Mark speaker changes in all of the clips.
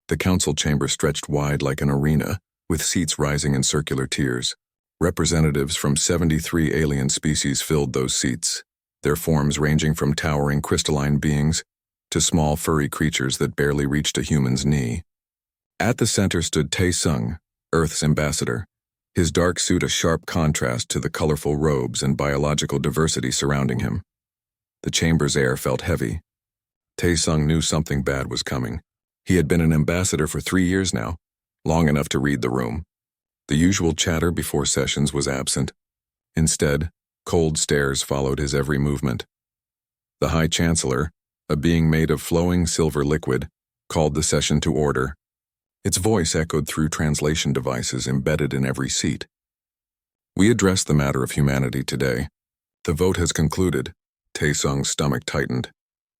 Speaker 1: The council chamber stretched wide like an arena, with seats rising in circular tiers. Representatives from 73 alien species filled those seats, their forms ranging from towering crystalline beings to small furry creatures that barely reached a human's knee. At the center stood Tae-sung, Earth's ambassador, his dark suit a sharp contrast to the colorful robes and biological diversity surrounding him. The chamber's air felt heavy. Tae-sung knew something bad was coming. He had been an ambassador for 3 years now, long enough to read the room. The usual chatter before sessions was absent. Instead, cold stares followed his every movement. The High Chancellor, a being made of flowing silver liquid, called the session to order. Its voice echoed through translation devices embedded in every seat. We addressed the matter of humanity today. The vote has concluded. Tae-sung's stomach tightened.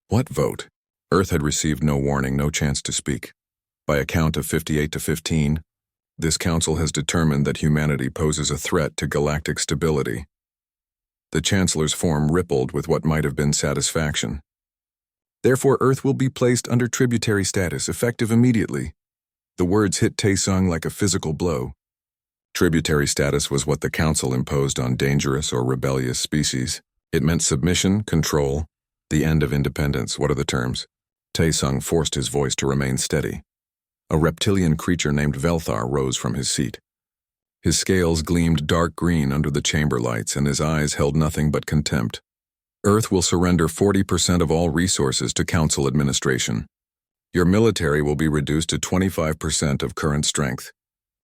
Speaker 1: What vote? Earth had received no warning, no chance to speak. By a count of 58 to 15, this council has determined that humanity poses a threat to galactic stability. The Chancellor's form rippled with what might have been satisfaction. Therefore, Earth will be placed under tributary status, effective immediately. The words hit Tae-sung like a physical blow. Tributary status was what the council imposed on dangerous or rebellious species. It meant submission, control, the end of independence. What are the terms? Tae-sung forced his voice to remain steady. A reptilian creature named Velthar rose from his seat. His scales gleamed dark green under the chamber lights, and his eyes held nothing but contempt. Earth will surrender 40% of all resources to council administration. Your military will be reduced to 25% of current strength.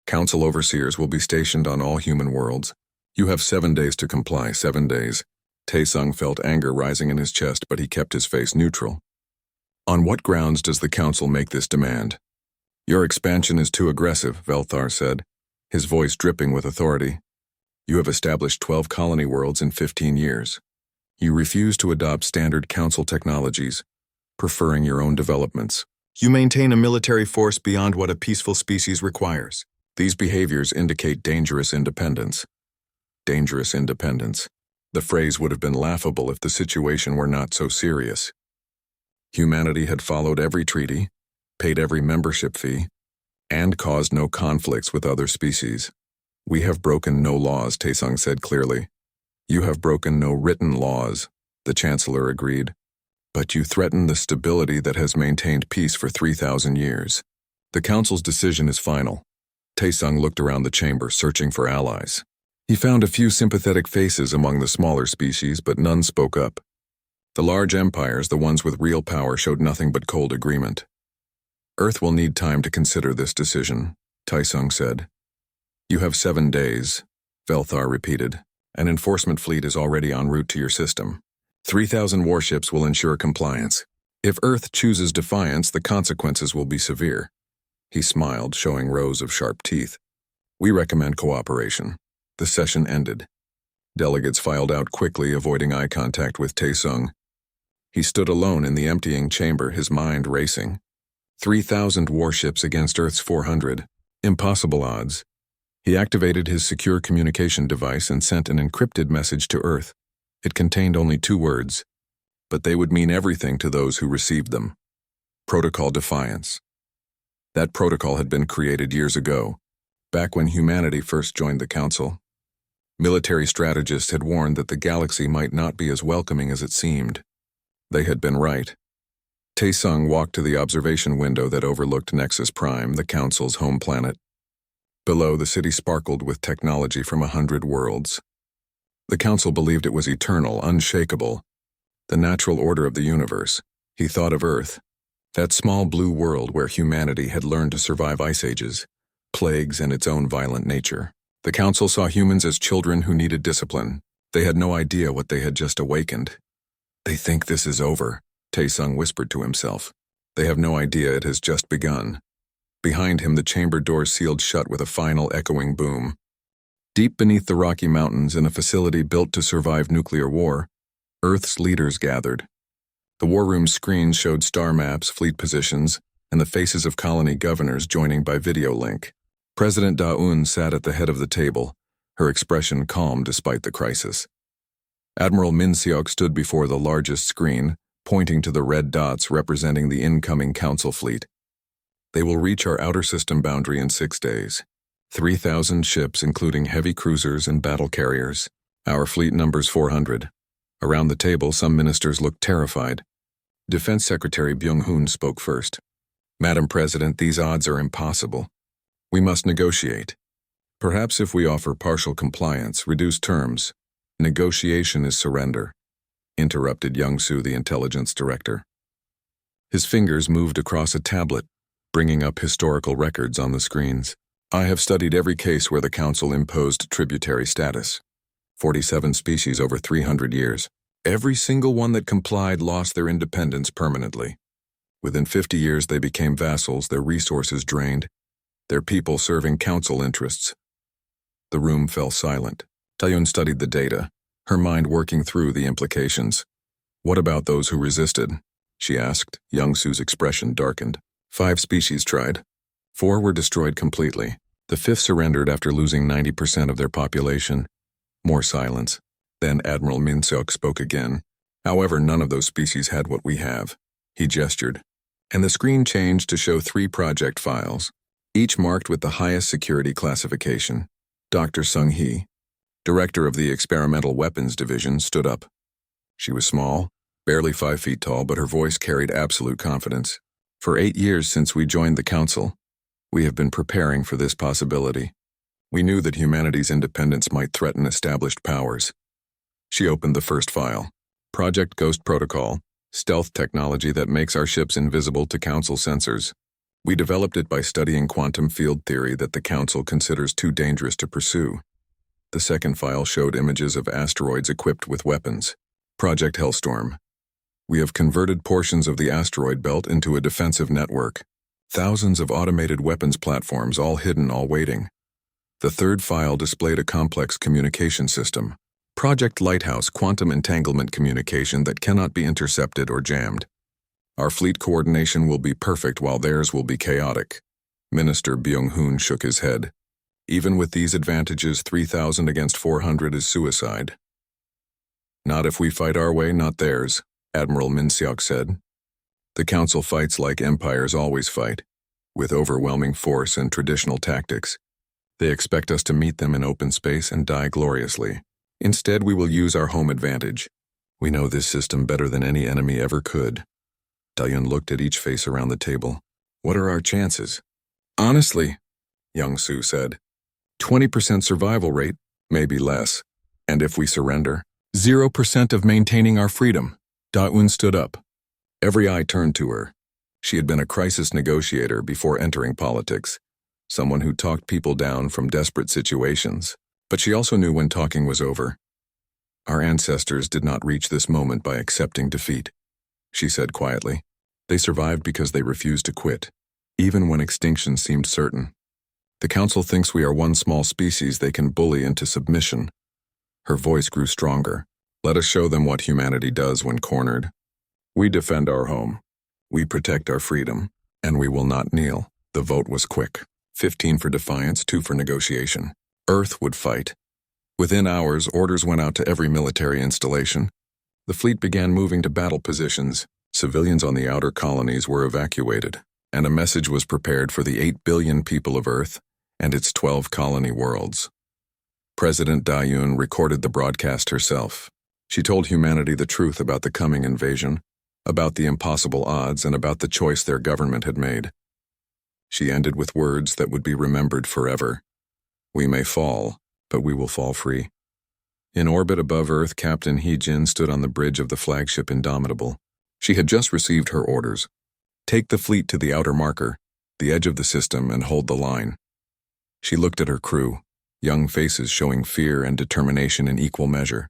Speaker 1: Council overseers will be stationed on all human worlds. You have 7 days to comply, 7 days. Tae-sung felt anger rising in his chest, but he kept his face neutral. On what grounds does the council make this demand? Your expansion is too aggressive, Velthar said, his voice dripping with authority. You have established 12 colony worlds in 15 years. You refuse to adopt standard council technologies, preferring your own developments. You maintain a military force beyond what a peaceful species requires. These behaviors indicate dangerous independence. Dangerous independence. The phrase would have been laughable if the situation were not so serious. Humanity had followed every treaty, paid every membership fee, and caused no conflicts with other species. We have broken no laws, Tae-sung said clearly. You have broken no written laws, the Chancellor agreed. But you threaten the stability that has maintained peace for 3,000 years. The Council's decision is final. Tae-sung looked around the chamber, searching for allies. He found a few sympathetic faces among the smaller species, but none spoke up. The large empires, the ones with real power, showed nothing but cold agreement. Earth will need time to consider this decision, Tae-sung said. You have 7 days, Velthar repeated. An enforcement fleet is already en route to your system. 3,000 warships will ensure compliance. If Earth chooses defiance, the consequences will be severe. He smiled, showing rows of sharp teeth. We recommend cooperation. The session ended. Delegates filed out quickly, avoiding eye contact with Tae-sung. He stood alone in the emptying chamber, his mind racing. 3,000 warships against Earth's 400. Impossible odds. He activated his secure communication device and sent an encrypted message to Earth. It contained only 2 words, but they would mean everything to those who received them. Protocol Defiance. That protocol had been created years ago, back when humanity first joined the Council. Military strategists had warned that the galaxy might not be as welcoming as it seemed. They had been right. Tae-sung walked to the observation window that overlooked Nexus Prime, the Council's home planet. Below, the city sparkled with technology from 100 worlds. The Council believed it was eternal, unshakable, the natural order of the universe. He thought of Earth, that small blue world where humanity had learned to survive ice ages, plagues, and its own violent nature. The Council saw humans as children who needed discipline. They had no idea what they had just awakened. They think this is over, Tae-sung whispered to himself. They have no idea it has just begun. Behind him, the chamber doors sealed shut with a final echoing boom. Deep beneath the Rocky Mountains, in a facility built to survive nuclear war, Earth's leaders gathered. The war room's screens showed star maps, fleet positions, and the faces of colony governors joining by video link. President Da-un sat at the head of the table, her expression calm despite the crisis. Admiral Min-seok stood before the largest screen, pointing to the red dots representing the incoming council fleet. They will reach our outer system boundary in 6 days. 3,000 ships, including heavy cruisers and battle carriers. Our fleet numbers 400. Around the table, some ministers looked terrified. Defense Secretary Byung-hun spoke first. Madam President, these odds are impossible. We must negotiate. Perhaps if we offer partial compliance, reduced terms. Negotiation is surrender, interrupted Young-soo, the intelligence director. His fingers moved across a tablet, bringing up historical records on the screens. I have studied every case where the Council imposed tributary status. 47 species over 300 years. Every single one that complied lost their independence permanently. Within 50 years they became vassals, their resources drained, their people serving Council interests. The room fell silent. Taeyun studied the data, her mind working through the implications. What about those who resisted? She asked. Young-soo's expression darkened. 5 species tried. 4 were destroyed completely. The 5th surrendered after losing 90% of their population. More silence. Then Admiral Min-seok spoke again. However, none of those species had what we have. He gestured. And the screen changed to show 3 project files, each marked with the highest security classification. Dr. Sung-hee, director of the Experimental Weapons Division, stood up. She was small, barely 5 feet tall, but her voice carried absolute confidence. For 8 years since we joined the Council, we have been preparing for this possibility. We knew that humanity's independence might threaten established powers. She opened the first file. Project Ghost Protocol, stealth technology that makes our ships invisible to Council sensors. We developed it by studying quantum field theory that the Council considers too dangerous to pursue. The second file showed images of asteroids equipped with weapons. Project Hellstorm. We have converted portions of the asteroid belt into a defensive network. Thousands of automated weapons platforms, all hidden, all waiting. The third file displayed a complex communication system. Project Lighthouse, quantum entanglement communication that cannot be intercepted or jammed. Our fleet coordination will be perfect while theirs will be chaotic. Minister Byung-hun shook his head. Even with these advantages, 3,000 against 400 is suicide. Not if we fight our way, not theirs, Admiral Min-seok said. The Council fights like empires always fight, with overwhelming force and traditional tactics. They expect us to meet them in open space and die gloriously. Instead, we will use our home advantage. We know this system better than any enemy ever could. Taeyun looked at each face around the table. What are our chances? Honestly, Young-soo said, 20% survival rate, maybe less. And if we surrender, 0% of maintaining our freedom. Da-eun stood up. Every eye turned to her. She had been a crisis negotiator before entering politics, someone who talked people down from desperate situations. But she also knew when talking was over. Our ancestors did not reach this moment by accepting defeat, she said quietly. They survived because they refused to quit, even when extinction seemed certain. The Council thinks we are one small species they can bully into submission. Her voice grew stronger. Let us show them what humanity does when cornered. We defend our home. We protect our freedom, and we will not kneel. The vote was quick. 15 for defiance, 2 for negotiation. Earth would fight. Within hours, orders went out to every military installation. The fleet began moving to battle positions. Civilians on the outer colonies were evacuated, and a message was prepared for the 8 billion people of Earth and its 12 colony worlds. President Da-eun recorded the broadcast herself. She told humanity the truth about the coming invasion, about the impossible odds, and about the choice their government had made. She ended with words that would be remembered forever. We may fall, but we will fall free. In orbit above Earth, Captain Hee-jin stood on the bridge of the flagship Indomitable. She had just received her orders. Take the fleet to the outer marker, the edge of the system, and hold the line. She looked at her crew, young faces showing fear and determination in equal measure.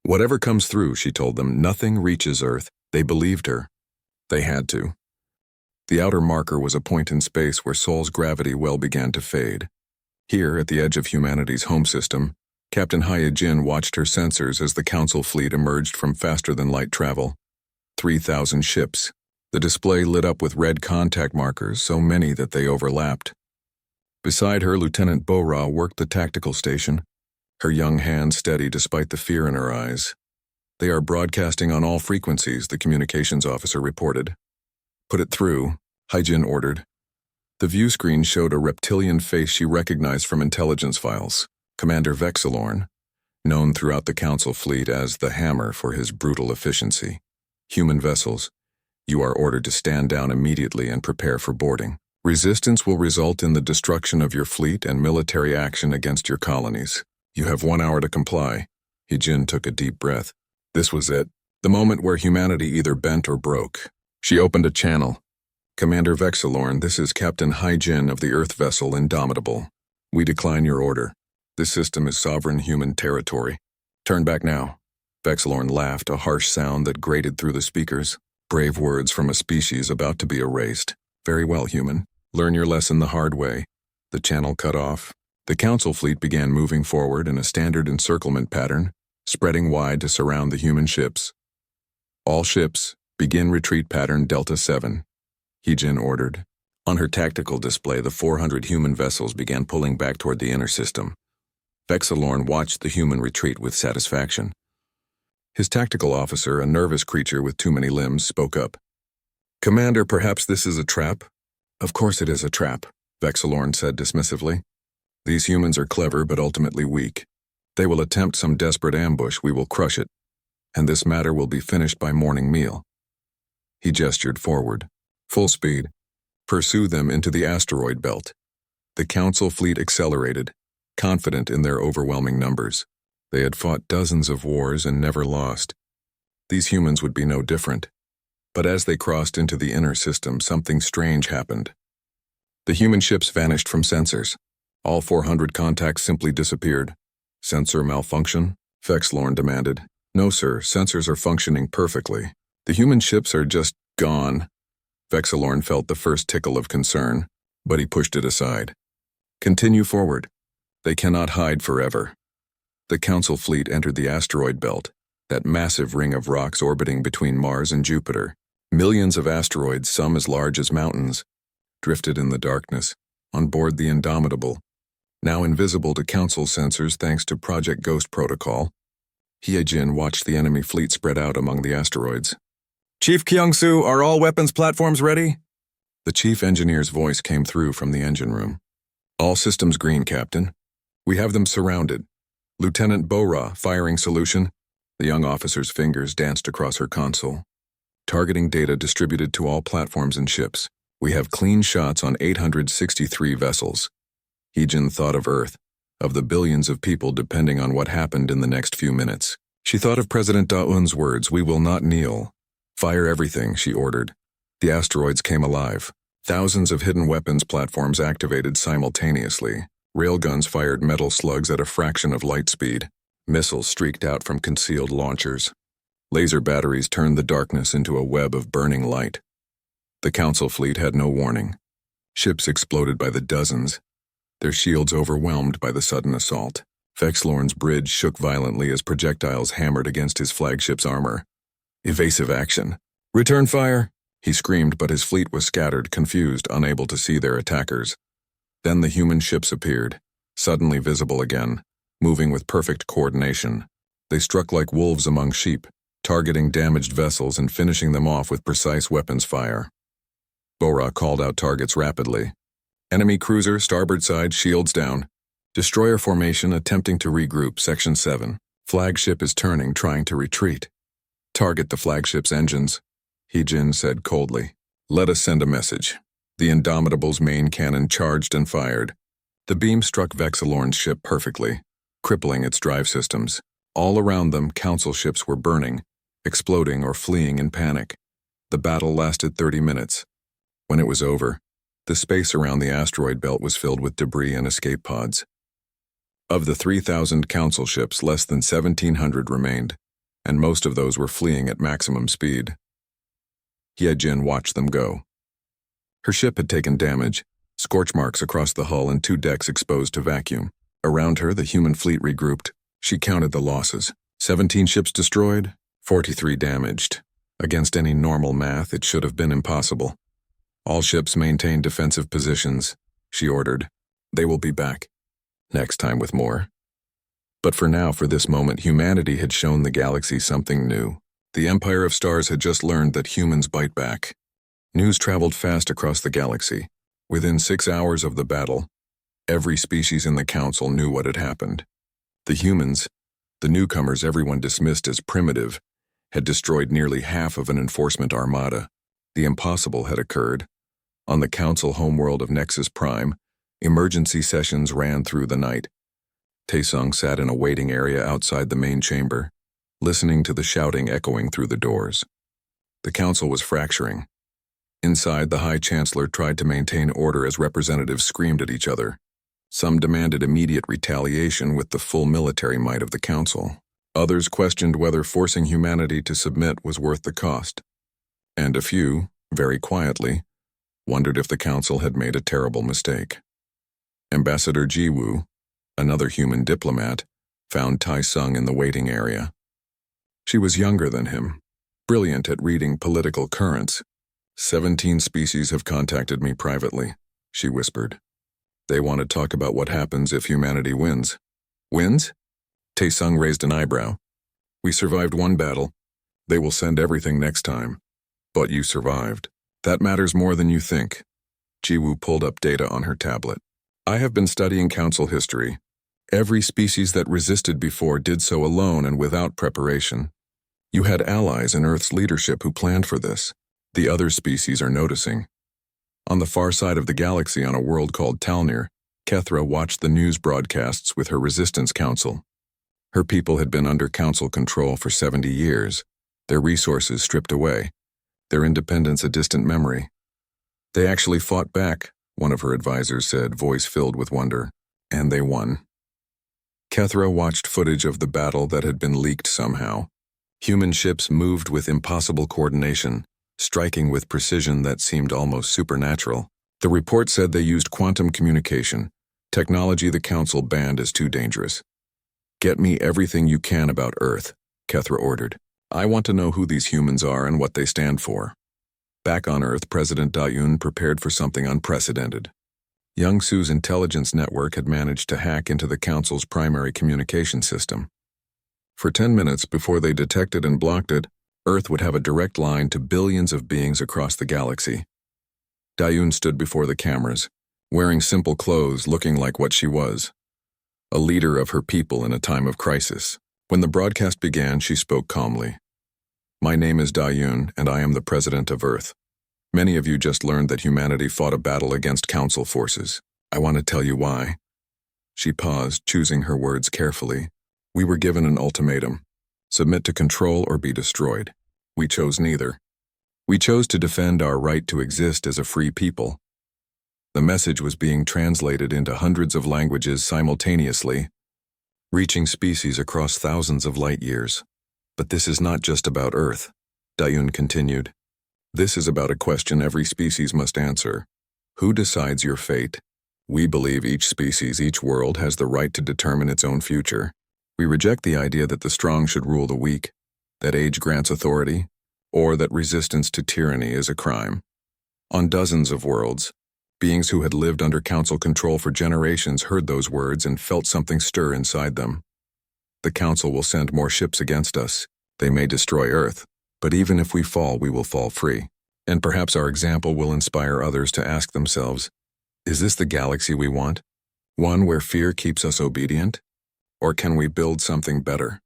Speaker 1: Whatever comes through, she told them, nothing reaches Earth. They believed her. They had to. The outer marker was a point in space where Seoul's gravity well began to fade. Here, at the edge of humanity's home system, Captain Hye-jin watched her sensors as the Council fleet emerged from faster-than-light travel. 3,000 ships. The display lit up with red contact markers, so many that they overlapped. Beside her, Lieutenant Bo-ra worked the tactical station, her young hand steady despite the fear in her eyes. They are broadcasting on all frequencies, the communications officer reported. Put it through, Hye-jin ordered. The view screen showed a reptilian face she recognized from intelligence files. Commander Vexilorn, known throughout the Council fleet as the Hammer for his brutal efficiency. Human vessels, you are ordered to stand down immediately and prepare for boarding. Resistance will result in the destruction of your fleet and military action against your colonies. You have 1 hour to comply. Hijin took a deep breath. This was it, the moment where humanity either bent or broke. She opened a channel. Commander Vexilorn, this is Captain Hijin of the Earth vessel Indomitable. We decline your order. This system is sovereign human territory. Turn back now. Vexilorn laughed, a harsh sound that grated through the speakers. Brave words from a species about to be erased. Very well, human. Learn your lesson the hard way. The channel cut off. The Council fleet began moving forward in a standard encirclement pattern, spreading wide to surround the human ships. All ships, begin retreat pattern Delta 7. Hijin ordered. On her tactical display, the 400 human vessels began pulling back toward the inner system. Vexilorn watched the human retreat with satisfaction. His tactical officer, a nervous creature with too many limbs, spoke up. Commander, perhaps this is a trap? Of course it is a trap, Vexilorn said dismissively. These humans are clever but ultimately weak. They will attempt some desperate ambush, we will crush it. And this matter will be finished by morning meal. He gestured forward. Full speed. Pursue them into the asteroid belt. The Council fleet accelerated, confident in their overwhelming numbers. They had fought dozens of wars and never lost. These humans would be no different. But as they crossed into the inner system, something strange happened. The human ships vanished from sensors. All 400 contacts simply disappeared. Sensor malfunction? Vexilorn demanded. No, sir, sensors are functioning perfectly. The human ships are just gone. Vexilorn felt the first tickle of concern, but he pushed it aside. Continue forward. They cannot hide forever. The Council fleet entered the asteroid belt, that massive ring of rocks orbiting between Mars and Jupiter. Millions of asteroids, some as large as mountains, drifted in the darkness, on board the Indomitable. Now invisible to Council sensors thanks to Project Ghost Protocol, Hijin watched the enemy fleet spread out among the asteroids. Chief Kyungsoo, are all weapons platforms ready? The chief engineer's voice came through from the engine room. All systems green, Captain. We have them surrounded. Lieutenant Bora, firing solution. The young officer's fingers danced across her console. Targeting data distributed to all platforms and ships. We have clean shots on 863 vessels. Hijin thought of Earth, of the billions of people depending on what happened in the next few minutes. She thought of President Daun's words, we will not kneel. Fire everything, she ordered. The asteroids came alive. Thousands of hidden weapons platforms activated simultaneously. Railguns fired metal slugs at a fraction of light speed. Missiles streaked out from concealed launchers. Laser batteries turned the darkness into a web of burning light. The Council fleet had no warning. Ships exploded by the dozens, their shields overwhelmed by the sudden assault. Vexilorn's bridge shook violently as projectiles hammered against his flagship's armor. Evasive action. Return fire! He screamed, but his fleet was scattered, confused, unable to see their attackers. Then the human ships appeared, suddenly visible again, moving with perfect coordination. They struck like wolves among sheep, targeting damaged vessels and finishing them off with precise weapons fire. Bora called out targets rapidly. Enemy cruiser, starboard side, shields down. Destroyer formation attempting to regroup, Section 7. Flagship is turning, trying to retreat. Target the flagship's engines, Hijin said coldly. Let us send a message. The Indomitable's main cannon charged and fired. The beam struck Vexilorn's ship perfectly, crippling its drive systems. All around them, Council ships were burning, exploding or fleeing in panic. The battle lasted 30 minutes. When it was over, the space around the asteroid belt was filled with debris and escape pods. Of the 3,000 Council ships, less than 1,700 remained, and most of those were fleeing at maximum speed. Hijin watched them go. Her ship had taken damage, scorch marks across the hull and 2 decks exposed to vacuum. Around her, the human fleet regrouped. She counted the losses. 17 ships destroyed, 43 damaged. Against any normal math, it should have been impossible. All ships maintain defensive positions, she ordered. They will be back. Next time with more. But for now, for this moment, humanity had shown the galaxy something new. The Empire of Stars had just learned that humans bite back. News traveled fast across the galaxy. Within 6 hours of the battle, every species in the council knew what had happened. The humans, the newcomers everyone dismissed as primitive, had destroyed nearly half of an enforcement armada. The impossible had occurred. On the council homeworld of Nexus Prime, emergency sessions ran through the night. Taesung sat in a waiting area outside the main chamber, listening to the shouting echoing through the doors. The council was fracturing. Inside, the High Chancellor tried to maintain order as representatives screamed at each other. Some demanded immediate retaliation with the full military might of the council. Others questioned whether forcing humanity to submit was worth the cost. And a few, very quietly, wondered if the council had made a terrible mistake. Ambassador Jiwoo, another human diplomat, found Taesung in the waiting area. She was younger than him, brilliant at reading political currents. 17 species have contacted me privately, she whispered. They want to talk about what happens if humanity wins. Wins? Taesung raised an eyebrow. We survived one battle. They will send everything next time. But you survived. That matters more than you think. Jiwoo pulled up data on her tablet. I have been studying council history. Every species that resisted before did so alone and without preparation. You had allies in Earth's leadership who planned for this. The other species are noticing. On the far side of the galaxy on a world called Talnir, Kethra watched the news broadcasts with her resistance council. Her people had been under council control for 70 years, their resources stripped away, their independence a distant memory. They actually fought back, one of her advisors said, voice filled with wonder, and they won. Kethra watched footage of the battle that had been leaked somehow. Human ships moved with impossible coordination, striking with precision that seemed almost supernatural. The report said they used quantum communication, technology the council banned as too dangerous. Get me everything you can about Earth, Kethra ordered. I want to know who these humans are and what they stand for. Back on Earth, President Dayun prepared for something unprecedented. Youngsu's intelligence network had managed to hack into the council's primary communication system. For 10 minutes before they detected and blocked it, Earth would have a direct line to billions of beings across the galaxy. Dayun stood before the cameras, wearing simple clothes, looking like what she was, a leader of her people in a time of crisis. When the broadcast began, she spoke calmly. My name is Dayun, and I am the president of Earth. Many of you just learned that humanity fought a battle against council forces. I want to tell you why. She paused, choosing her words carefully. We were given an ultimatum. Submit to control or be destroyed. We chose neither. We chose to defend our right to exist as a free people. The message was being translated into hundreds of languages simultaneously, reaching species across thousands of light years. But this is not just about Earth, Dayun continued. This is about a question every species must answer. Who decides your fate? We believe each species, each world, has the right to determine its own future. We reject the idea that the strong should rule the weak, that age grants authority, or that resistance to tyranny is a crime. On dozens of worlds, beings who had lived under council control for generations heard those words and felt something stir inside them. The council will send more ships against us. They may destroy Earth, but even if we fall, we will fall free. And perhaps our example will inspire others to ask themselves, is this the galaxy we want? One where fear keeps us obedient? Or can we build something better?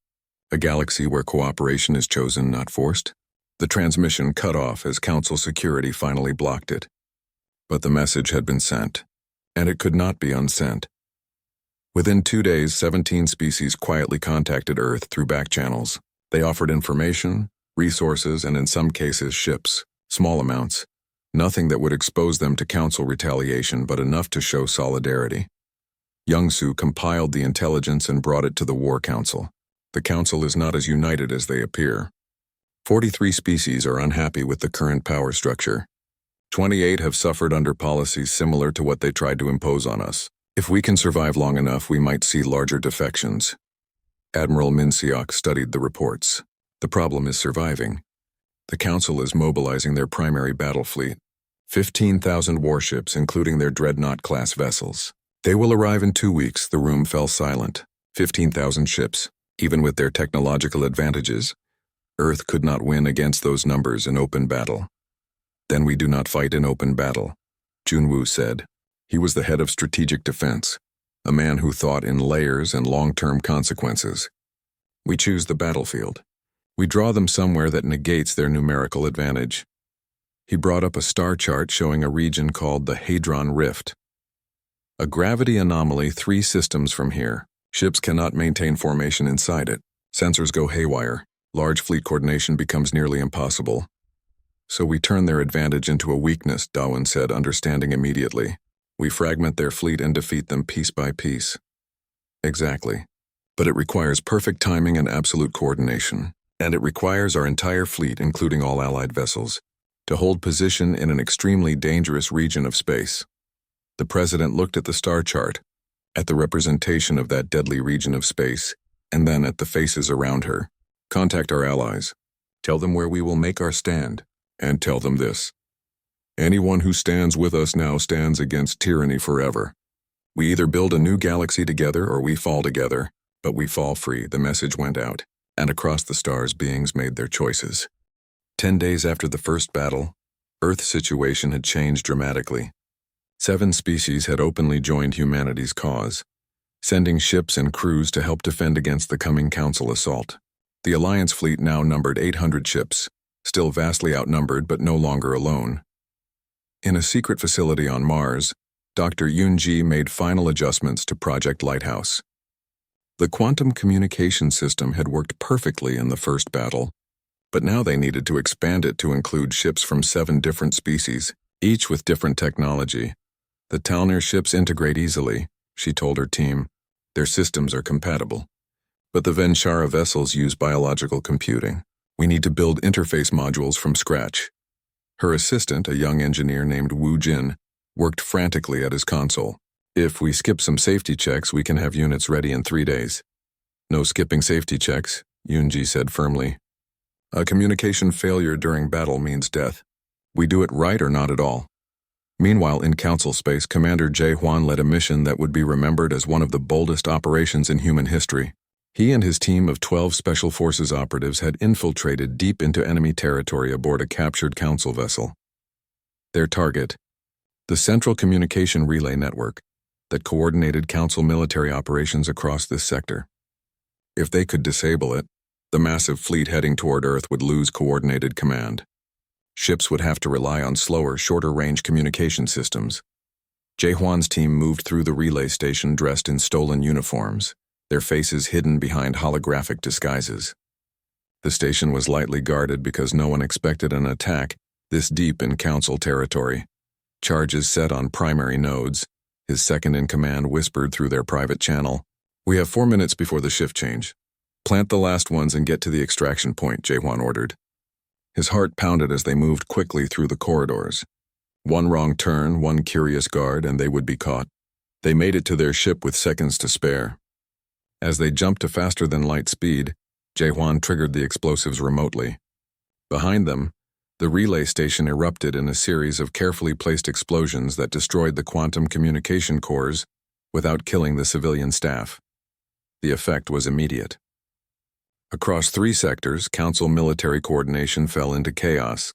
Speaker 1: A galaxy where cooperation is chosen, not forced? The transmission cut off as council security finally blocked it. But the message had been sent, and it could not be unsent. Within 2 days, 17 species quietly contacted Earth through back channels. They offered information, resources, and in some cases ships, small amounts. Nothing that would expose them to council retaliation, but enough to show solidarity. Youngsu compiled the intelligence and brought it to the War Council. The council is not as united as they appear. 43 species are unhappy with the current power structure. 28 have suffered under policies similar to what they tried to impose on us. If we can survive long enough, we might see larger defections. Admiral Min Seok studied the reports. The problem is surviving. The council is mobilizing their primary battle fleet, 15,000 warships, including their dreadnought-class vessels. They will arrive in 2 weeks. The room fell silent. 15,000 ships. Even with their technological advantages, Earth could not win against those numbers in open battle. Then we do not fight in open battle. Junwoo said. He was the head of strategic defense, a man who thought in layers and long-term consequences. We choose the battlefield. We draw them somewhere that negates their numerical advantage. He brought up a star chart showing a region called the Hadron Rift. A gravity anomaly 3 systems from here. Ships cannot maintain formation inside it. Sensors go haywire. Large fleet coordination becomes nearly impossible. So we turn their advantage into a weakness, Darwin said, understanding immediately. We fragment their fleet and defeat them piece by piece. Exactly. But it requires perfect timing and absolute coordination. And it requires our entire fleet, including all Allied vessels, to hold position in an extremely dangerous region of space. The president looked at the star chart, at the representation of that deadly region of space, and then at the faces around her. Contact our allies. Tell them where we will make our stand. And tell them this. Anyone who stands with us now stands against tyranny forever. We either build a new galaxy together or we fall together, but we fall free, the message went out, and across the stars beings made their choices. 10 days after the first battle, Earth's situation had changed dramatically. 7 species had openly joined humanity's cause, sending ships and crews to help defend against the coming Council assault. The Alliance fleet now numbered 800 ships, still vastly outnumbered but no longer alone. In a secret facility on Mars, Dr. Yoon-ji made final adjustments to Project Lighthouse. The quantum communication system had worked perfectly in the first battle, but now they needed to expand it to include ships from 7 different species, each with different technology. The Talner ships integrate easily, she told her team. Their systems are compatible. But the Venshara vessels use biological computing. We need to build interface modules from scratch. Her assistant, a young engineer named Woo Jin, worked frantically at his console. If we skip some safety checks, we can have units ready in 3 days. No skipping safety checks, Yoon-ji said firmly. A communication failure during battle means death. We do it right or not at all. Meanwhile, in Council space, Commander Jae-hwan led a mission that would be remembered as one of the boldest operations in human history. He and his team of 12 Special Forces operatives had infiltrated deep into enemy territory aboard a captured Council vessel. Their target, the Central Communication Relay Network, that coordinated Council military operations across this sector. If they could disable it, the massive fleet heading toward Earth would lose coordinated command. Ships would have to rely on slower, shorter-range communication systems. Jae-hwan's team moved through the relay station dressed in stolen uniforms, their faces hidden behind holographic disguises. The station was lightly guarded because no one expected an attack this deep in Council territory. Charges set on primary nodes, his second-in-command whispered through their private channel. We have 4 minutes before the shift change. Plant the last ones and get to the extraction point, Jae-hwan ordered. His heart pounded as they moved quickly through the corridors. One wrong turn, one curious guard, and they would be caught. They made it to their ship with seconds to spare. As they jumped to faster-than-light speed, Jae-hwan triggered the explosives remotely. Behind them, the relay station erupted in a series of carefully placed explosions that destroyed the quantum communication cores without killing the civilian staff. The effect was immediate. Across 3 sectors, Council military coordination fell into chaos.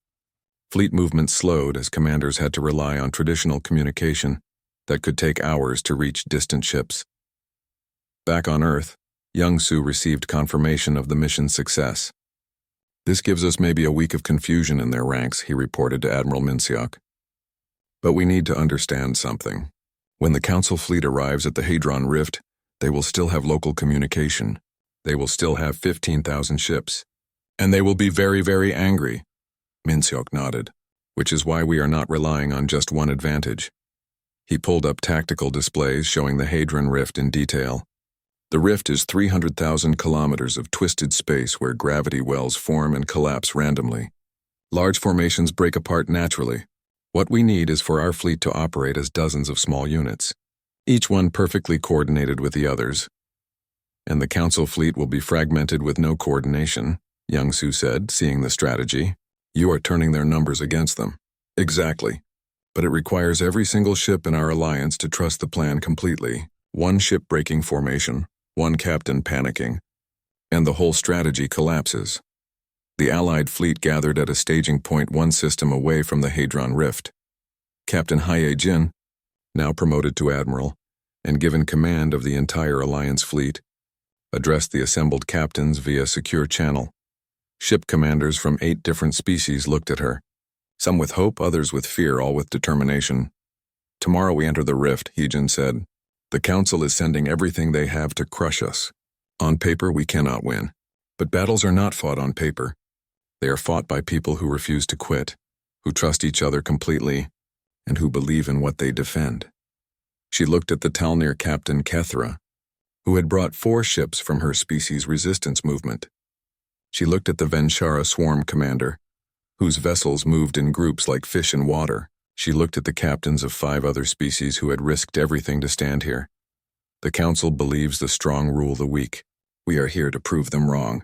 Speaker 1: Fleet movement slowed as commanders had to rely on traditional communication that could take hours to reach distant ships. Back on Earth, Young-soo received confirmation of the mission's success. This gives us maybe a week of confusion in their ranks, he reported to Admiral Min-seok. But we need to understand something. When the Council fleet arrives at the Hadron Rift, they will still have local communication. They will still have 15,000 ships. And they will be very, very angry. Min-seok nodded, which is why we are not relying on just one advantage. He pulled up tactical displays showing the Hadron Rift in detail. The rift is 300,000 kilometers of twisted space where gravity wells form and collapse randomly. Large formations break apart naturally. What we need is for our fleet to operate as dozens of small units, each one perfectly coordinated with the others. And the Council fleet will be fragmented with no coordination, Young-soo said, seeing the strategy. You are turning their numbers against them. Exactly. But it requires every single ship in our alliance to trust the plan completely. One ship breaking formation, one captain panicking, and the whole strategy collapses. The Allied fleet gathered at a staging point 1 system away from the Hadron Rift. Captain Haye Jin, now promoted to admiral, and given command of the entire Alliance fleet, addressed the assembled captains via secure channel. Ship commanders from 8 different species looked at her, some with hope, others with fear, all with determination. "Tomorrow we enter the rift," He-Jin said. "The Council is sending everything they have to crush us. On paper, we cannot win. But battles are not fought on paper. They are fought by people who refuse to quit, who trust each other completely, and who believe in what they defend." She looked at the Talnir captain Kethra, who had brought 4 ships from her species' resistance movement. She looked at the Venshara swarm commander, whose vessels moved in groups like fish in water. She looked at the captains of 5 other species who had risked everything to stand here. The Council believes the strong rule the weak. We are here to prove them wrong.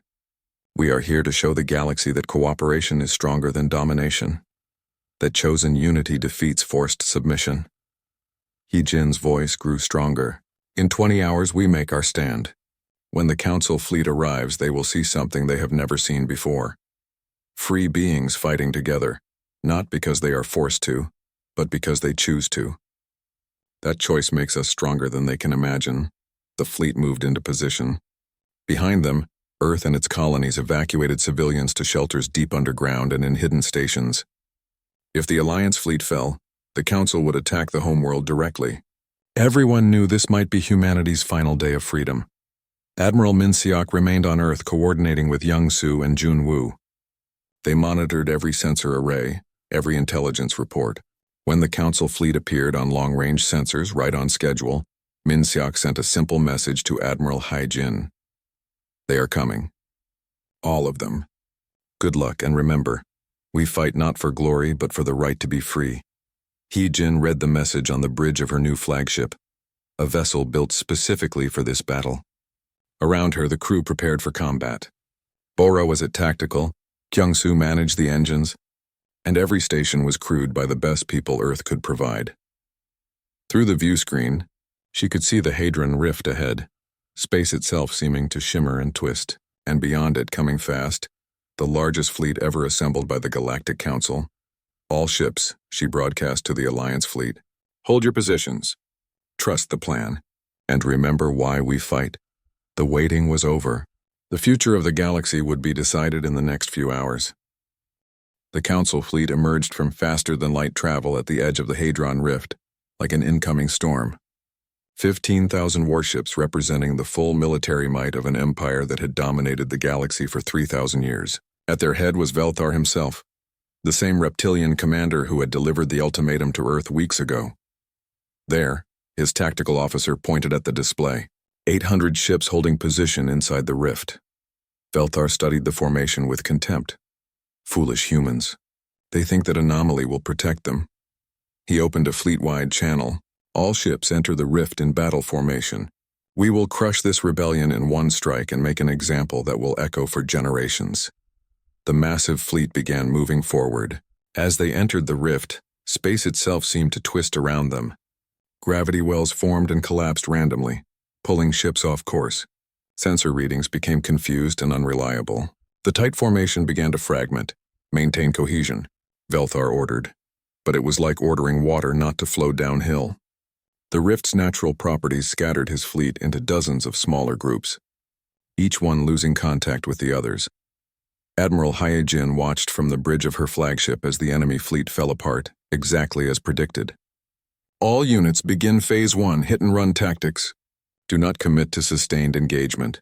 Speaker 1: We are here to show the galaxy that cooperation is stronger than domination, that chosen unity defeats forced submission. He-Jin's voice grew stronger. "In 20 hours we make our stand. When the Council fleet arrives, they will see something they have never seen before. Free beings fighting together, not because they are forced to, but because they choose to. That choice makes us stronger than they can imagine." The fleet moved into position. Behind them, Earth and its colonies evacuated civilians to shelters deep underground and in hidden stations. If the Alliance fleet fell, the Council would attack the homeworld directly. Everyone knew this might be humanity's final day of freedom. Admiral Min Seok remained on Earth coordinating with Young Su and Jun Woo. They monitored every sensor array, every intelligence report. When the Council fleet appeared on long-range sensors right on schedule, Min Seok sent a simple message to Admiral Haye Jin. "They are coming. All of them. Good luck, and remember, we fight not for glory but for the right to be free." He-Jin read the message on the bridge of her new flagship, a vessel built specifically for this battle. Around her, the crew prepared for combat. Bora was at tactical, Kyung-Soo managed the engines, and every station was crewed by the best people Earth could provide. Through the view screen, she could see the Hadron Rift ahead, space itself seeming to shimmer and twist, and beyond it, coming fast, the largest fleet ever assembled by the Galactic Council. "All ships," she broadcast to the Alliance fleet, "hold your positions. Trust the plan. And remember why we fight." The waiting was over. The future of the galaxy would be decided in the next few hours. The Council fleet emerged from faster-than-light travel at the edge of the Hadron Rift, like an incoming storm. 15,000 warships representing the full military might of an empire that had dominated the galaxy for 3,000 years. At their head was Velthar himself, the same reptilian commander who had delivered the ultimatum to Earth weeks ago. There, his tactical officer pointed at the display. 800 ships holding position inside the rift. Velthar studied the formation with contempt. Foolish humans. They think that anomaly will protect them. He opened a fleet-wide channel. "All ships enter the rift in battle formation. We will crush this rebellion in one strike and make an example that will echo for generations." The massive fleet began moving forward. As they entered the rift, space itself seemed to twist around them. Gravity wells formed and collapsed randomly, pulling ships off course. Sensor readings became confused and unreliable. The tight formation began to fragment. "Maintain cohesion," Velthar ordered. But it was like ordering water not to flow downhill. The rift's natural properties scattered his fleet into dozens of smaller groups, each one losing contact with the others. Admiral Haye Jin watched from the bridge of her flagship as the enemy fleet fell apart, exactly as predicted. "All units begin Phase 1 hit-and-run tactics. Do not commit to sustained engagement."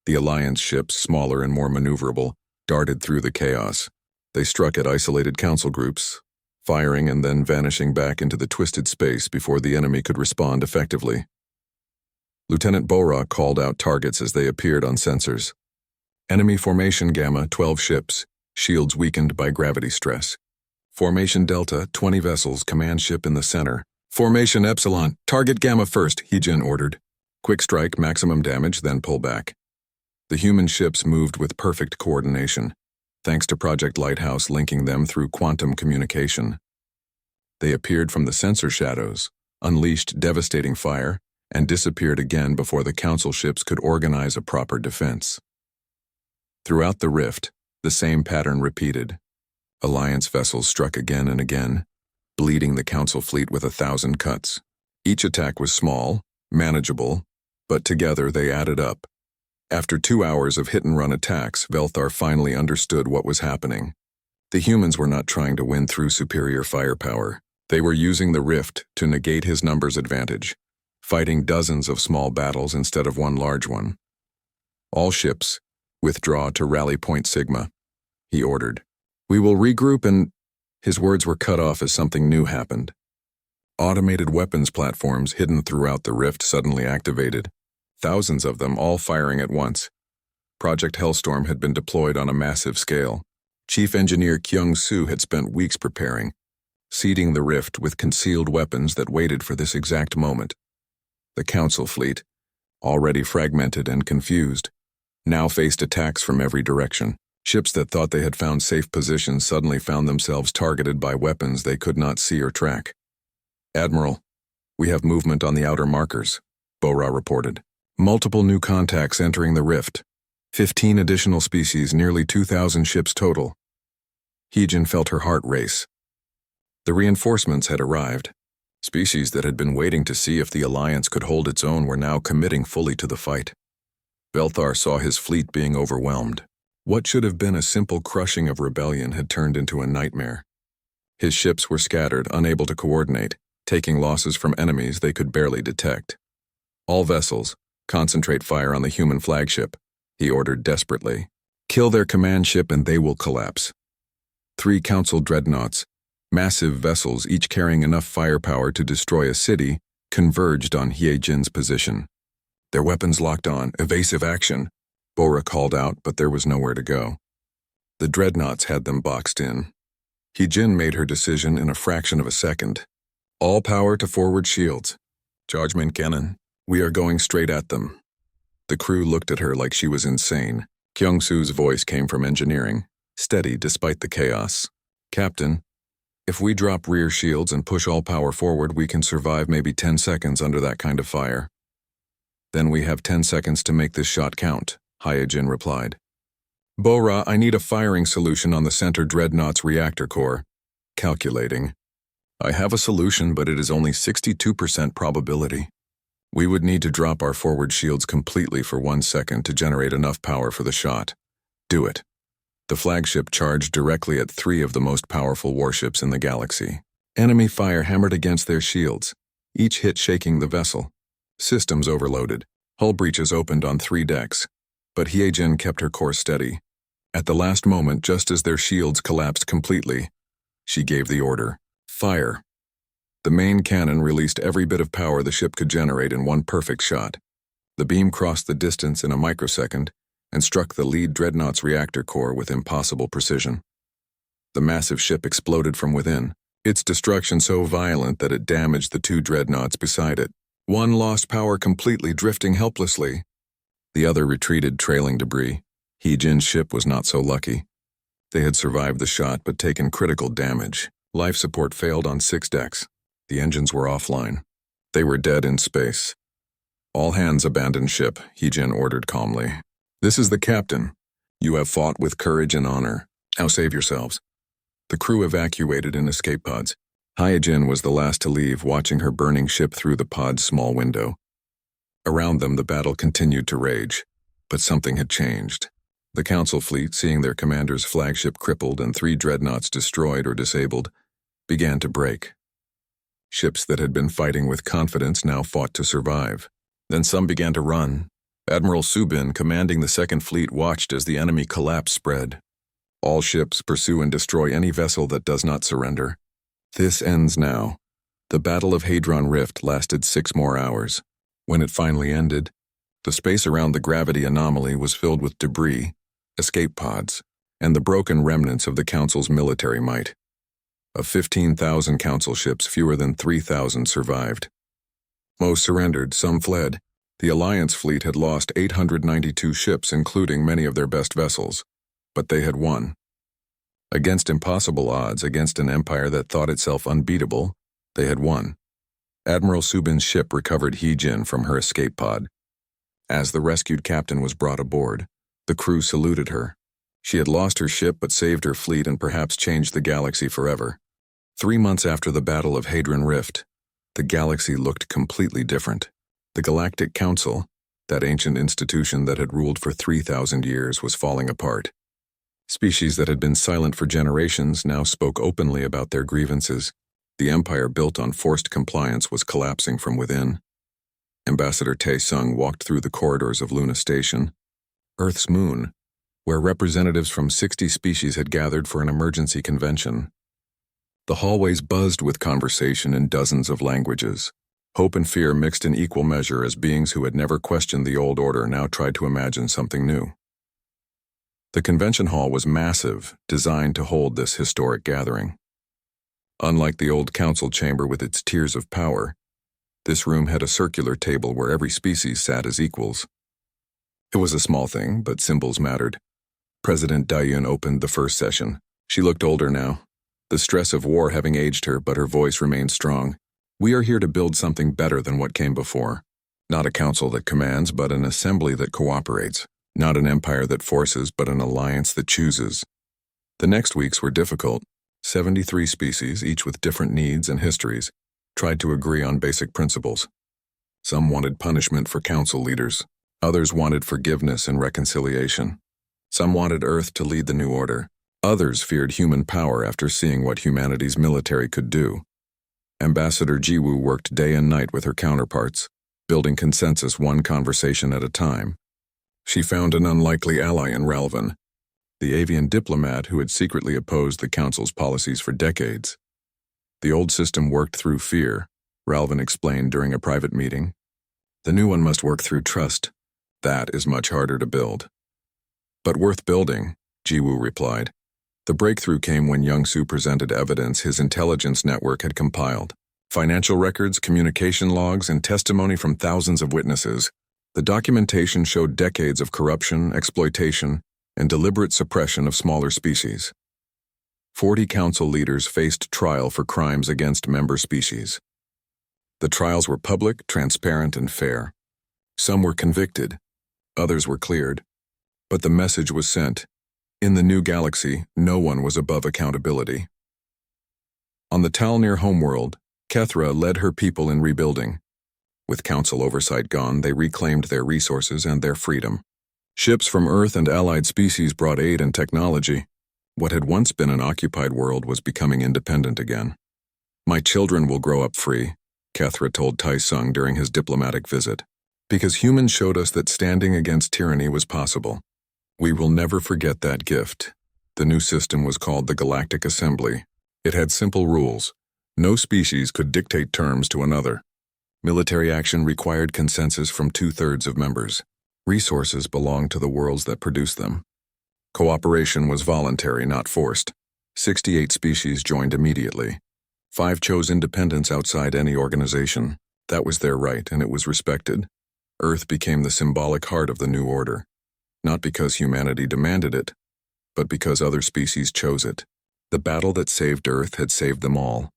Speaker 1: The Alliance ships, smaller and more maneuverable, darted through the chaos. They struck at isolated Council groups, firing and then vanishing back into the twisted space before the enemy could respond effectively. Lieutenant Bora called out targets as they appeared on sensors. Enemy Formation Gamma, 12 ships, shields weakened by gravity stress. Formation Delta, 20 vessels, command ship in the center. Formation Epsilon, target Gamma first, He-Jin ordered. Quick strike, maximum damage, then pull back. The human ships moved with perfect coordination, thanks to Project Lighthouse linking them through quantum communication. They appeared from the sensor shadows, unleashed devastating fire, and disappeared again before the Council ships could organize a proper defense. Throughout the rift, the same pattern repeated. Alliance vessels struck again and again, bleeding the Council fleet with 1,000 cuts. Each attack was small, manageable, but together they added up. After 2 hours of hit-and-run attacks, Velthar finally understood what was happening. The humans were not trying to win through superior firepower. They were using the rift to negate his numbers advantage, fighting dozens of small battles instead of one large one. All ships, withdraw to Rally Point Sigma, he ordered. We will regroup and... His words were cut off as something new happened. Automated weapons platforms hidden throughout the rift suddenly activated, thousands of them all firing at once. Project Hellstorm had been deployed on a massive scale. Chief Engineer Kyung-Soo had spent weeks preparing, seeding the rift with concealed weapons that waited for this exact moment. The Council fleet, already fragmented and confused, now faced attacks from every direction. Ships that thought they had found safe positions suddenly found themselves targeted by weapons they could not see or track. Admiral, we have movement on the outer markers, Bora reported. Multiple new contacts entering the rift. 15 additional species, nearly 2,000 ships total. Heejin felt her heart race. The reinforcements had arrived. Species that had been waiting to see if the Alliance could hold its own were now committing fully to the fight. Velthar saw his fleet being overwhelmed. What should have been a simple crushing of rebellion had turned into a nightmare. His ships were scattered, unable to coordinate, taking losses from enemies they could barely detect. All vessels, concentrate fire on the human flagship, he ordered desperately. Kill their command ship and they will collapse. 3 Council dreadnoughts, massive vessels each carrying enough firepower to destroy a city, converged on Heejin's position. Their weapons locked on, evasive action, Bora called out, but there was nowhere to go. The dreadnoughts had them boxed in. Heejin made her decision in a fraction of a second. All power to forward shields. Judgment cannon. We are going straight at them. The crew looked at her like she was insane. Kyung-Soo's voice came from engineering, steady despite the chaos. Captain, if we drop rear shields and push all power forward, we can survive maybe 10 seconds under that kind of fire. Then we have 10 seconds to make this shot count, Heejin replied. Bora, I need a firing solution on the center dreadnought's reactor core. Calculating. I have a solution, but it is only 62% probability. We would need to drop our forward shields completely for 1 second to generate enough power for the shot. Do it. The flagship charged directly at 3 of the most powerful warships in the galaxy. Enemy fire hammered against their shields, each hit shaking the vessel. Systems overloaded. Hull breaches opened on 3 decks, but Heejin kept her course steady. At the last moment, just as their shields collapsed completely, she gave the order. Fire. The main cannon released every bit of power the ship could generate in one perfect shot. The beam crossed the distance in a microsecond and struck the lead dreadnought's reactor core with impossible precision. The massive ship exploded from within, its destruction so violent that it damaged the 2 dreadnoughts beside it. One lost power completely, drifting helplessly. The other retreated, trailing debris. Heejin's ship was not so lucky. They had survived the shot but taken critical damage. Life support failed on 6 decks. The engines were offline. They were dead in space. All hands abandon ship, Heejin ordered calmly. This is the captain. You have fought with courage and honor. Now save yourselves. The crew evacuated in escape pods. Heejin was the last to leave, watching her burning ship through the pod's small window. Around them, the battle continued to rage, but something had changed. The Council fleet, seeing their commander's flagship crippled and 3 dreadnoughts destroyed or disabled, began to break. Ships that had been fighting with confidence now fought to survive. Then some began to run. Admiral Subin, commanding the 2nd Fleet, watched as the enemy collapse spread. All ships pursue and destroy any vessel that does not surrender. This ends now. The Battle of Hadron Rift lasted 6 more hours. When it finally ended, the space around the gravity anomaly was filled with debris, escape pods, and the broken remnants of the Council's military might. Of 15,000 Council ships, fewer than 3,000 survived. Most surrendered, some fled. The Alliance fleet had lost 892 ships, including many of their best vessels, but they had won. Against impossible odds, against an empire that thought itself unbeatable, they had won. Admiral Subin's ship recovered Heejin from her escape pod. As the rescued captain was brought aboard, the crew saluted her. She had lost her ship but saved her fleet and perhaps changed the galaxy forever. 3 months after the Battle of Hadron Rift, the galaxy looked completely different. The Galactic Council, that ancient institution that had ruled for 3,000 years, was falling apart. Species that had been silent for generations now spoke openly about their grievances. The empire built on forced compliance was collapsing from within. Ambassador Tae-sung walked through the corridors of Luna Station, Earth's moon, where representatives from 60 species had gathered for an emergency convention. The hallways buzzed with conversation in dozens of languages. Hope and fear mixed in equal measure as beings who had never questioned the old order now tried to imagine something new. The convention hall was massive, designed to hold this historic gathering. Unlike the old council chamber with its tiers of power, this room had a circular table where every species sat as equals. It was a small thing, but symbols mattered. President Dayun opened the first session. She looked older now, the stress of war having aged her, but her voice remained strong. We are here to build something better than what came before. Not a council that commands, but an assembly that cooperates. Not an empire that forces, but an alliance that chooses. The next weeks were difficult. 73 species, each with different needs and histories, tried to agree on basic principles. Some wanted punishment for council leaders. Others wanted forgiveness and reconciliation. Some wanted Earth to lead the new order. Others feared human power after seeing what humanity's military could do. Ambassador Jiwoo worked day and night with her counterparts, building consensus one conversation at a time. She found an unlikely ally in Ralvin, the avian diplomat who had secretly opposed the council's policies for decades. The old system worked through fear, Ralvin explained during a private meeting. The new one must work through trust. That is much harder to build. But worth building, Jiwoo replied. The breakthrough came when Young-soo presented evidence his intelligence network had compiled. Financial records, communication logs, and testimony from thousands of witnesses. The documentation showed decades of corruption, exploitation, and deliberate suppression of smaller species. 40 council leaders faced trial for crimes against member species. The trials were public, transparent, and fair. Some were convicted, others were cleared. But the message was sent. In the new galaxy, no one was above accountability. On the Talnir homeworld, Kethra led her people in rebuilding. With council oversight gone, they reclaimed their resources and their freedom. Ships from Earth and allied species brought aid and technology. What had once been an occupied world was becoming independent again. My children will grow up free, Kethra told Tae-sung during his diplomatic visit, because humans showed us that standing against tyranny was possible. We will never forget that gift. The new system was called the Galactic Assembly. It had simple rules. No species could dictate terms to another. Military action required consensus from 2/3 of members. Resources belonged to the worlds that produced them. Cooperation was voluntary, not forced. 68 species joined immediately. 5 chose independence outside any organization. That was their right, and it was respected. Earth became the symbolic heart of the new order. Not because humanity demanded it, but because other species chose it. The battle that saved Earth had saved them all,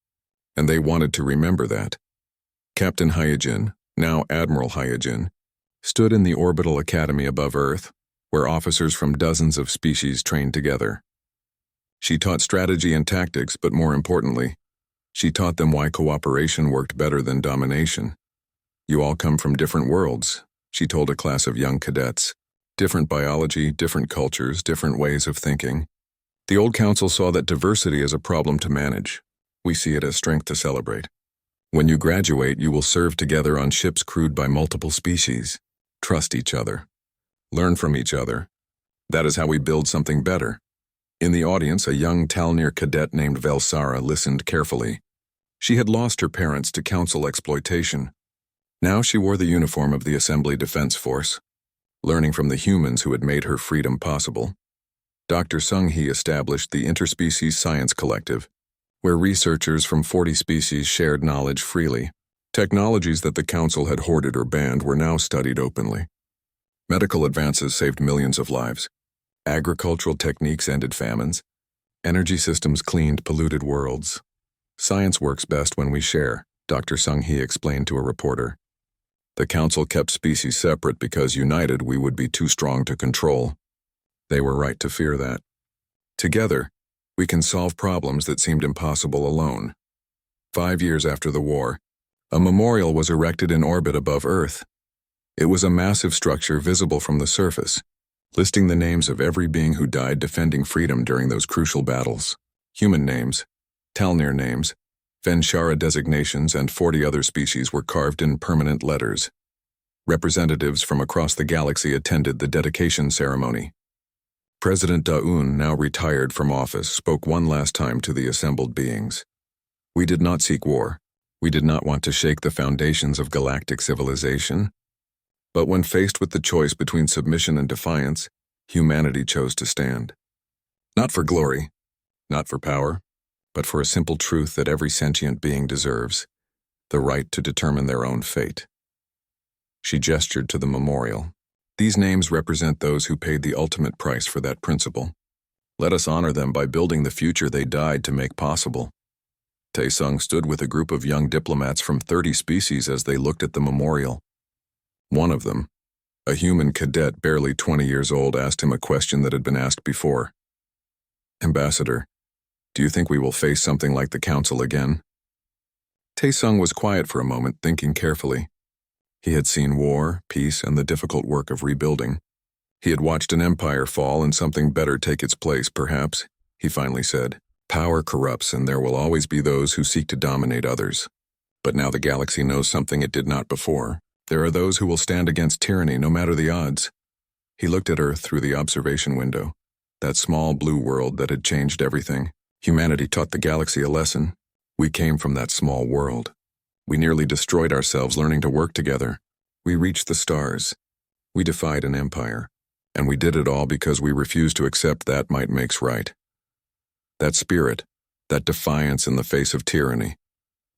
Speaker 1: and they wanted to remember that. Captain Hyojin, now Admiral Hyojin, stood in the orbital academy above Earth, where officers from dozens of species trained together. She taught strategy and tactics, but more importantly, she taught them why cooperation worked better than domination. You all come from different worlds, she told a class of young cadets. Different biology, different cultures, different ways of thinking. The old council saw that diversity is a problem to manage. We see it as strength to celebrate. When you graduate, you will serve together on ships crewed by multiple species. Trust each other. Learn from each other. That is how we build something better. In the audience, a young Talnir cadet named Velsara listened carefully. She had lost her parents to council exploitation. Now she wore the uniform of the Assembly Defense Force, learning from the humans who had made her freedom possible. Dr. Sung-hee established the Interspecies Science Collective, where researchers from 40 species shared knowledge freely. Technologies that the council had hoarded or banned were now studied openly. Medical advances saved millions of lives. Agricultural techniques ended famines. Energy systems cleaned polluted worlds. Science works best when we share, Dr. Sung-hee explained to a reporter. The council kept species separate because united we would be too strong to control. They were right to fear that. Together, We can solve problems that seemed impossible alone. 5 years after the war, a memorial was erected in orbit above Earth. It was a massive structure visible from the surface, listing the names of every being who died defending freedom during those crucial battles. Human names, Talnir names, Venshara designations, and 40 other species were carved in permanent letters. Representatives from across the galaxy attended the dedication ceremony. President Daun, now retired from office, spoke one last time to the assembled beings. We did not seek war. We did not want to shake the foundations of galactic civilization. But when faced with the choice between submission and defiance, humanity chose to stand. Not for glory, not for power, but for a simple truth that every sentient being deserves: the right to determine their own fate. She gestured to the memorial. These names represent those who paid the ultimate price for that principle. Let us honor them by building the future they died to make possible. Taesung stood with a group of young diplomats from 30 species as they looked at the memorial. One of them, a human cadet barely 20 years old, asked him a question that had been asked before. Ambassador, do you think we will face something like the Council again? Taesung was quiet for a moment, thinking carefully. He had seen war, peace, and the difficult work of rebuilding. He had watched an empire fall and something better take its place, perhaps, he finally said. Power corrupts, and there will always be those who seek to dominate others. But now the galaxy knows something it did not before. There are those who will stand against tyranny, no matter the odds. He looked at Earth through the observation window, that small blue world that had changed everything. Humanity taught the galaxy a lesson. We came from that small world. We nearly destroyed ourselves learning to work together. We reached the stars. We defied an empire. And we did it all because we refused to accept that might makes right. That spirit, that defiance in the face of tyranny,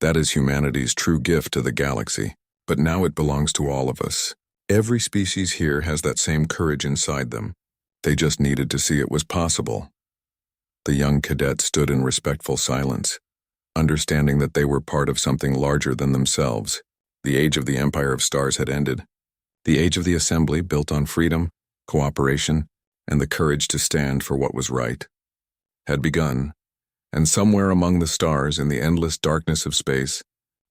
Speaker 1: that is humanity's true gift to the galaxy. But now it belongs to all of us. Every species here has that same courage inside them. They just needed to see it was possible. The young cadet stood in respectful silence, understanding that they were part of something larger than themselves. The age of the Empire of Stars had ended. The age of the Assembly, built on freedom, cooperation, and the courage to stand for what was right, had begun. And somewhere among the stars, in the endless darkness of space,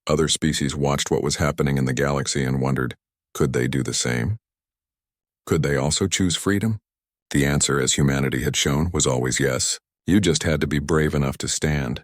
Speaker 1: other species watched what was happening in the galaxy and wondered, could they do the same? Could they also choose freedom? The answer, as humanity had shown, was always yes. You just had to be brave enough to stand.